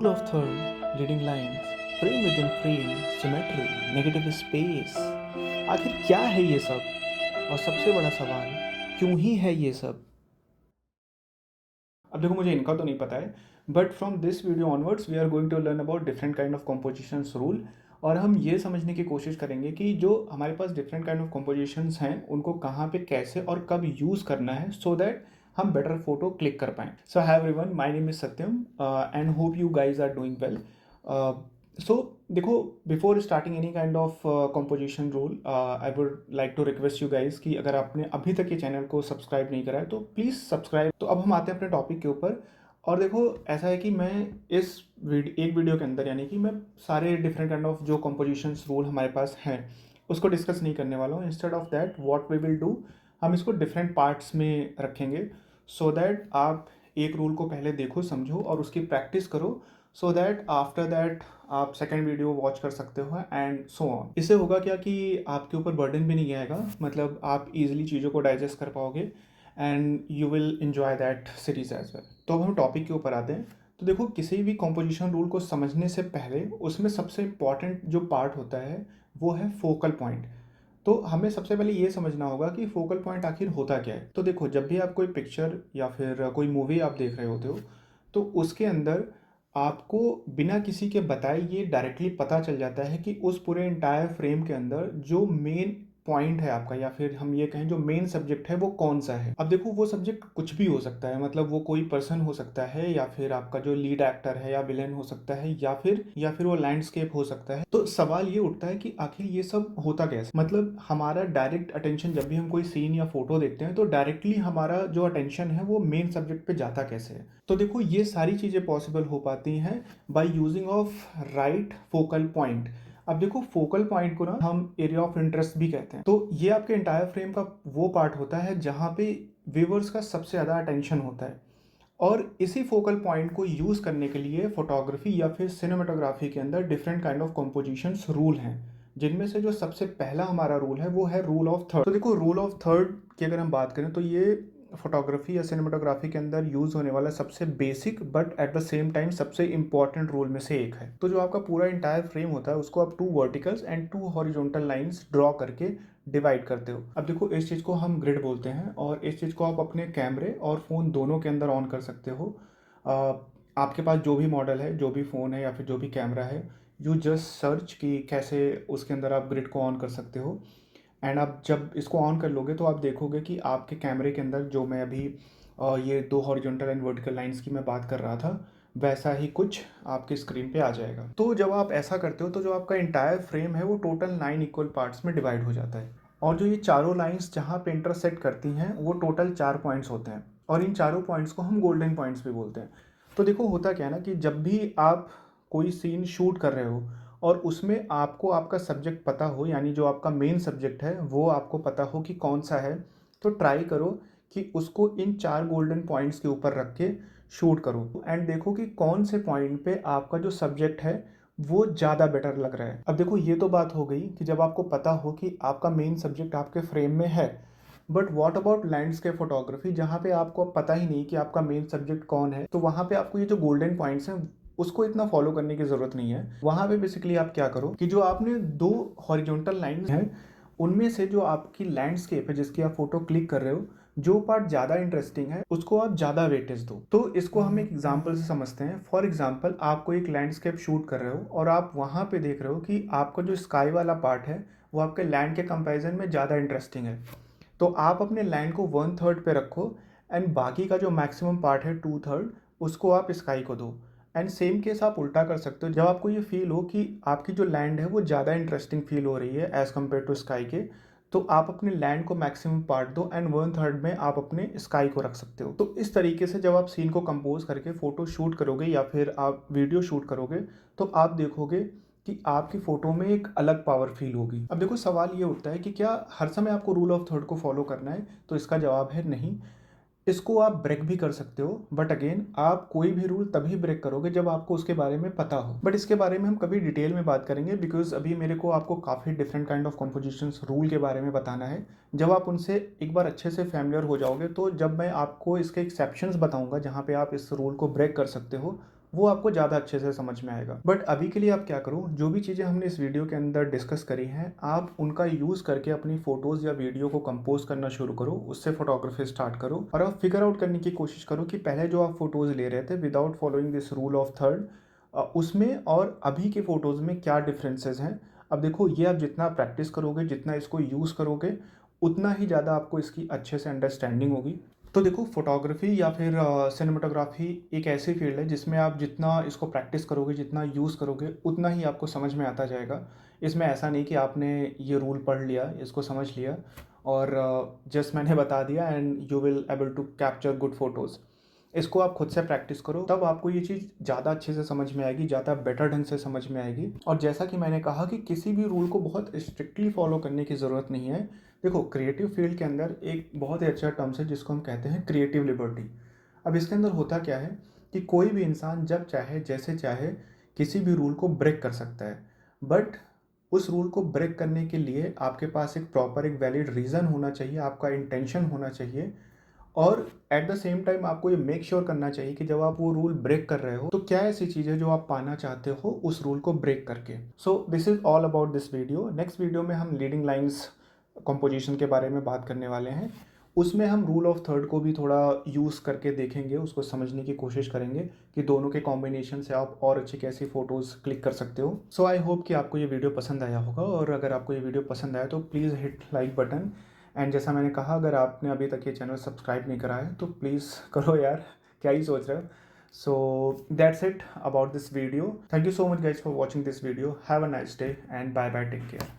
Rule of third, leading lines, frame within frame, symmetry, negative space. आखिर क्या है ये सब? और सबसे बड़ा सवाल, क्यों ही है ये सब? अब देखो मुझे इनका तो नहीं पता है, but from this video onwards we are going to learn about different kind of compositions rule. और हम ये समझने की कोशिश करेंगे कि जो हमारे पास डिफरेंट काइंड ऑफ कॉम्पोजिशंस हैं उनको कहाँ पे कैसे और कब यूज़ करना है सो दैट हम बेटर फोटो क्लिक कर पाएँ। So hi everyone, my name is Satyam and hope you guys are doing well. So देखो, before starting any kind of composition rule I would like to request you guys कि अगर आपने अभी तक ये channel को सब्सक्राइब नहीं करा है तो प्लीज़ सब्सक्राइब। तो अब हम आते हैं अपने टॉपिक के ऊपर। और देखो, ऐसा है कि मैं इस एक वीडियो के अंदर यानी कि मैं सारे डिफरेंट काइंड ऑफ जो कॉम्पोजिशंस रूल हमारे पास हैं उसको डिस्कस नहीं करने वाला हूँ। Instead of that what we will do, हम इसको डिफरेंट पार्ट्स में रखेंगे सो दैट आप एक रूल को पहले देखो, समझो और उसकी प्रैक्टिस करो, सो दैट आफ्टर दैट आप सेकेंड वीडियो वॉच कर सकते हो एंड सो ऑन। इससे होगा क्या कि आपके ऊपर बर्डन भी नहीं आएगा, मतलब आप इजीली चीज़ों को डाइजेस्ट कर पाओगे and you will enjoy that series as well. तो अब हम टॉपिक के ऊपर आते हैं। तो देखो, किसी भी कॉम्पोजिशन रूल को समझने से पहले उसमें सबसे इम्पॉर्टेंट जो पार्ट होता है वो है फोकल पॉइंट। तो हमें सबसे पहले ये समझना होगा कि फोकल पॉइंट आखिर होता क्या है। तो देखो, जब भी आप कोई पिक्चर या फिर कोई मूवी आप देख रहे होते हो तो उसके अंदर आपको बिना किसी के बताए ये डायरेक्टली पता चल जाता है कि उस पूरे इंटायर फ्रेम के अंदर जो मेन पॉइंट है आपका, या फिर हम ये कहें जो मेन सब्जेक्ट है वो कौन सा है। अब देखो, वो सब्जेक्ट कुछ भी हो सकता है, मतलब वो कोई पर्सन हो सकता है या फिर आपका जो लीड एक्टर है या विलेन हो सकता है या फिर वो लैंडस्केप हो सकता है। तो सवाल ये उठता है कि आखिर ये सब होता कैसे, मतलब हमारा डायरेक्ट अटेंशन जब भी हम कोई सीन या फोटो देखते हैं तो डायरेक्टली हमारा जो अटेंशन है वो मेन सब्जेक्ट पे जाता कैसे है। तो देखो, ये सारी चीज़ें पॉसिबल हो पाती हैं by using of right focal point. अब देखो, फोकल पॉइंट को ना हम एरिया ऑफ इंटरेस्ट भी कहते हैं। तो ये आपके एंटायर फ्रेम का वो पार्ट होता है जहाँ पे व्यूवर्स का सबसे ज़्यादा अटेंशन होता है। और इसी फोकल पॉइंट को यूज़ करने के लिए फोटोग्राफी या फिर सिनेमाटोग्राफी के अंदर different kind of compositions rule हैं, जिनमें से जो सबसे पहला हमारा रूल है वो है रूल ऑफ थर्ड। तो देखो, रूल ऑफ थर्ड की अगर हम बात करें तो ये फोटोग्राफी या सिनेमाटोग्राफी के अंदर यूज़ होने वाला सबसे basic but at the same time सबसे इंपॉर्टेंट रूल में से एक है। तो जो आपका पूरा इंटायर फ्रेम होता है उसको आप 2 verticals and 2 horizontal lines draw करके डिवाइड करते हो। अब देखो, इस चीज़ को हम ग्रिड बोलते हैं और इस चीज़ को आप अपने कैमरे और फ़ोन दोनों के अंदर ऑन कर सकते हो। आपके पास जो भी मॉडल है, जो भी फ़ोन है या फिर जो भी कैमरा है, यू जस्ट सर्च कि कैसे उसके अंदर आप ग्रिड को ऑन कर सकते हो। एंड आप जब इसको ऑन कर लोगे तो आप देखोगे कि आपके कैमरे के अंदर जो मैं अभी ये 2 हॉरिजॉन्टल एंड वर्टिकल लाइंस की मैं बात कर रहा था वैसा ही कुछ आपके स्क्रीन पे आ जाएगा। तो जब आप ऐसा करते हो तो जो आपका इंटायर फ्रेम है वो टोटल 9 इक्वल पार्ट्स में डिवाइड हो जाता है। और जो ये चारों लाइंस जहाँ पे इंटरसेक्ट करती हैं वो टोटल 4 पॉइंट्स होते हैं और इन चारों पॉइंट्स को हम गोल्डन पॉइंट्स भी बोलते हैं। तो देखो, होता क्या है ना कि जब भी आप कोई सीन शूट कर रहे हो और उसमें आपको आपका सब्जेक्ट पता हो, यानी जो आपका मेन सब्जेक्ट है वो आपको पता हो कि कौन सा है, तो ट्राई करो कि उसको इन 4 गोल्डन पॉइंट्स के ऊपर रख के शूट करो एंड देखो कि कौन से पॉइंट पे आपका जो सब्जेक्ट है वो ज़्यादा बेटर लग रहा है। अब देखो, ये तो बात हो गई कि जब आपको पता हो कि आपका मेन सब्जेक्ट आपके फ्रेम में है, but what about landscape photography जहाँ पे आपको पता ही नहीं कि आपका मेन सब्जेक्ट कौन है। तो वहाँ पे आपको ये जो गोल्डन पॉइंट्स हैं उसको इतना फॉलो करने की ज़रूरत नहीं है। वहाँ पे बेसिकली आप क्या करो कि जो आपने 2 हॉरिजॉन्टल लाइंस हैं उनमें से जो आपकी लैंडस्केप है जिसकी आप फोटो क्लिक कर रहे हो, जो पार्ट ज़्यादा इंटरेस्टिंग है उसको आप ज़्यादा वेटेज दो। तो इसको हम एक एग्जांपल से समझते हैं। फॉर एग्जांपल, आप कोई एक लैंडस्केप शूट कर रहे हो और आप वहाँ पे देख रहे हो कि आपका जो स्काई वाला पार्ट है वो आपके लैंड के कंपैरिजन में ज़्यादा इंटरेस्टिंग है। तो आप अपने लैंड को 1/3 पे रखो एंड बाकी का जो मैक्सिमम पार्ट है 2/3 उसको आप स्काई को दो। एंड सेम केस आप उल्टा कर सकते हो। जब आपको ये फील हो कि आपकी जो लैंड है वो ज़्यादा इंटरेस्टिंग फील हो रही है एज़ कम्पेयर टू स्काई के, तो आप अपने लैंड को मैक्सिमम पार्ट दो एंड 1/3 में आप अपने स्काई को रख सकते हो। तो इस तरीके से जब आप सीन को कंपोज करके फ़ोटो शूट करोगे या फिर आप वीडियो शूट करोगे तो आप देखोगे कि आपकी फ़ोटो में एक अलग पावर फील होगी। अब देखो, सवाल ये उठता है कि क्या हर समय आपको रूल ऑफ थर्ड को फॉलो करना है? तो इसका जवाब है नहीं। इसको आप ब्रेक भी कर सकते हो, बट अगेन आप कोई भी रूल तभी ब्रेक करोगे जब आपको उसके बारे में पता हो। बट इसके बारे में हम कभी डिटेल में बात करेंगे बिकॉज अभी मेरे को आपको काफ़ी different kind of compositions rule के बारे में बताना है। जब आप उनसे एक बार अच्छे से फैमिलियर हो जाओगे तो जब मैं आपको इसके एक्सेप्शंस बताऊंगा जहाँ पे आप इस रूल को ब्रेक कर सकते हो, वो आपको ज़्यादा अच्छे से समझ में आएगा। बट अभी के लिए आप क्या करो, जो भी चीज़ें हमने इस वीडियो के अंदर डिस्कस करी हैं, आप उनका यूज़ करके अपनी फ़ोटोज़ या वीडियो को कंपोज करना शुरू करो, उससे फ़ोटोग्राफी स्टार्ट करो और आप फिगर आउट करने की कोशिश करो कि पहले जो आप फ़ोटोज़ ले रहे थे without following this rule of third, उसमें और अभी के फ़ोटोज़ में क्या डिफरेंसेस हैं। अब देखो, ये आप जितना प्रैक्टिस करोगे, जितना इसको यूज़ करोगे, उतना ही ज़्यादा आपको इसकी अच्छे से अंडरस्टैंडिंग होगी। तो देखो, फ़ोटोग्राफी या फिर सिनेमेटोग्राफी एक ऐसी फील्ड है जिसमें आप जितना इसको प्रैक्टिस करोगे, जितना यूज़ करोगे, उतना ही आपको समझ में आता जाएगा। इसमें ऐसा नहीं कि आपने ये रूल पढ़ लिया, इसको समझ लिया और जस्ट मैंने बता दिया and you will able to capture good photos. इसको आप खुद से प्रैक्टिस करो, तब आपको ये चीज़ ज़्यादा अच्छे से समझ में आएगी, ज़्यादा बेटर ढंग से समझ में आएगी। और जैसा कि मैंने कहा कि किसी भी रूल को बहुत स्ट्रिक्टली फॉलो करने की ज़रूरत नहीं है। देखो, क्रिएटिव फील्ड के अंदर एक बहुत ही अच्छा टर्म्स है जिसको हम कहते हैं क्रिएटिव लिबर्टी। अब इसके अंदर होता क्या है कि कोई भी इंसान जब चाहे, जैसे चाहे, किसी भी रूल को ब्रेक कर सकता है। बट उस रूल को ब्रेक करने के लिए आपके पास एक प्रॉपर, एक वैलिड रीज़न होना चाहिए, आपका इंटेंशन होना चाहिए और एट द सेम टाइम आपको ये मेक श्योर करना चाहिए कि जब आप वो रूल ब्रेक कर रहे हो तो क्या ऐसी चीज़ है जो आप पाना चाहते हो उस रूल को ब्रेक करके। So this is all about this video. Next video में हम लीडिंग लाइंस कंपोजिशन के बारे में बात करने वाले हैं। उसमें हम रूल ऑफ थर्ड को भी थोड़ा यूज़ करके देखेंगे, उसको समझने की कोशिश करेंगे कि दोनों के कॉम्बिनेशन से आप और अच्छी कैसी फ़ोटोज़ क्लिक कर सकते हो। सो आई होप कि आपको ये वीडियो पसंद आया होगा और अगर आपको ये वीडियो पसंद आया तो please hit like button. And जैसा मैंने कहा, अगर आपने अभी तक ये चैनल सब्सक्राइब नहीं करा है तो प्लीज़ करो यार, क्या ही सोच रहे हो। So that's it about this video. Thank you so much guys for watching this video. Have a nice day and bye bye, take care.